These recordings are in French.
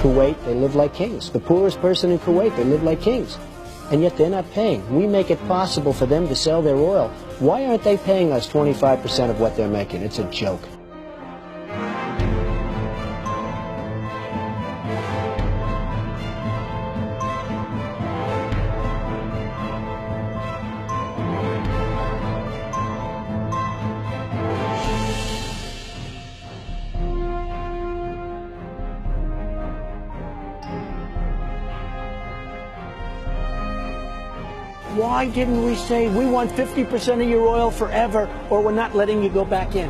Kuwait, they live like kings. The poorest person in Kuwait, they live like kings. And yet they're not paying. We make it possible for them to sell their oil. Why aren't they paying us 25% of what they're making? It's a joke. Why didn't we say, we want 50% of your oil forever, or we're not letting you go back in?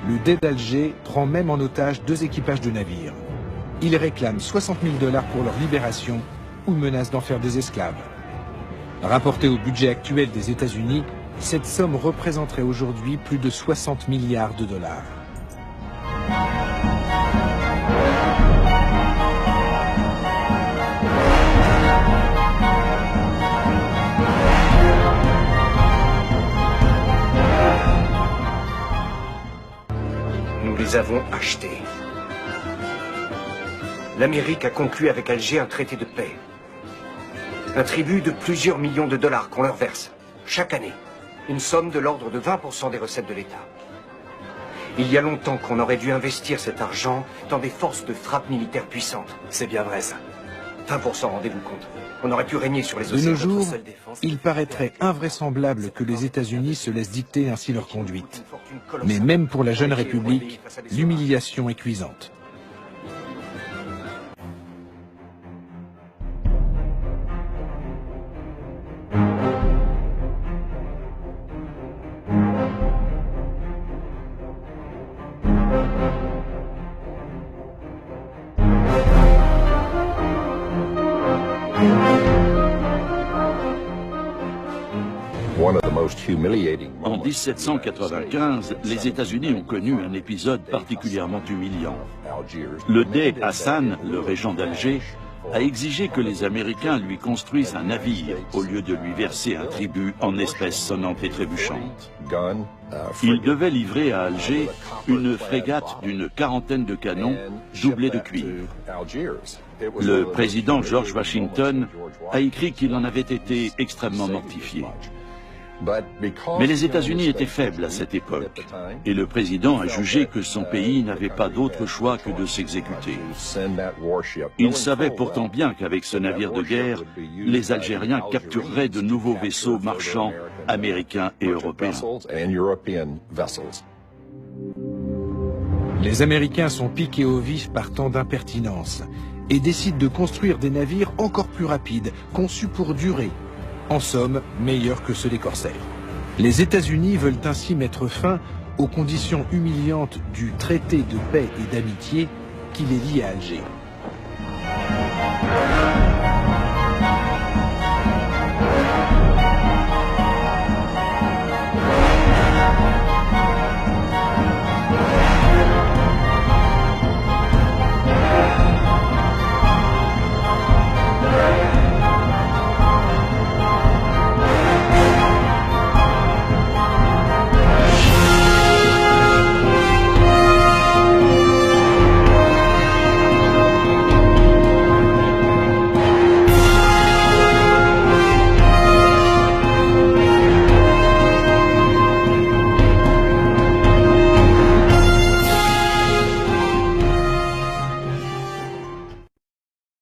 Le Dey d'Alger prend même en otage 2 équipages de navires. Ils réclament 60 000 $ pour leur libération ou menacent d'en faire des esclaves. Rapporté au budget actuel des États-Unis, cette somme représenterait aujourd'hui plus de 60 milliards $. Nous les avons achetés. L'Amérique a conclu avec Alger un traité de paix. Un tribut de plusieurs millions de dollars qu'on leur verse, chaque année. Une somme de l'ordre de 20% des recettes de l'État. Il y a longtemps qu'on aurait dû investir cet argent dans des forces de frappe militaires puissantes. C'est bien vrai, ça. 20%, rendez-vous compte. On aurait pu régner sur les océans. De nos jours, il paraîtrait invraisemblable que les États-Unis se laissent dicter ainsi leur conduite. Mais même pour la jeune République, l'humiliation est cuisante. En 1795, les États-Unis ont connu un épisode particulièrement humiliant. Le Dey Hassan, le régent d'Alger, a exigé que les Américains lui construisent un navire au lieu de lui verser un tribut en espèces sonnantes et trébuchantes. Il devait livrer à Alger une frégate d'une 40aine de canons doublés de cuivre. Le président George Washington a écrit qu'il en avait été extrêmement mortifié. Mais les États-Unis étaient faibles à cette époque, et le président a jugé que son pays n'avait pas d'autre choix que de s'exécuter. Il savait pourtant bien qu'avec ce navire de guerre, les Algériens captureraient de nouveaux vaisseaux marchands américains et européens. Les Américains sont piqués au vif par tant d'impertinence et décident de construire des navires encore plus rapides, conçus pour durer. En somme, meilleurs que ceux des corsaires. Les États-Unis veulent ainsi mettre fin aux conditions humiliantes du traité de paix et d'amitié qui les lie à Alger.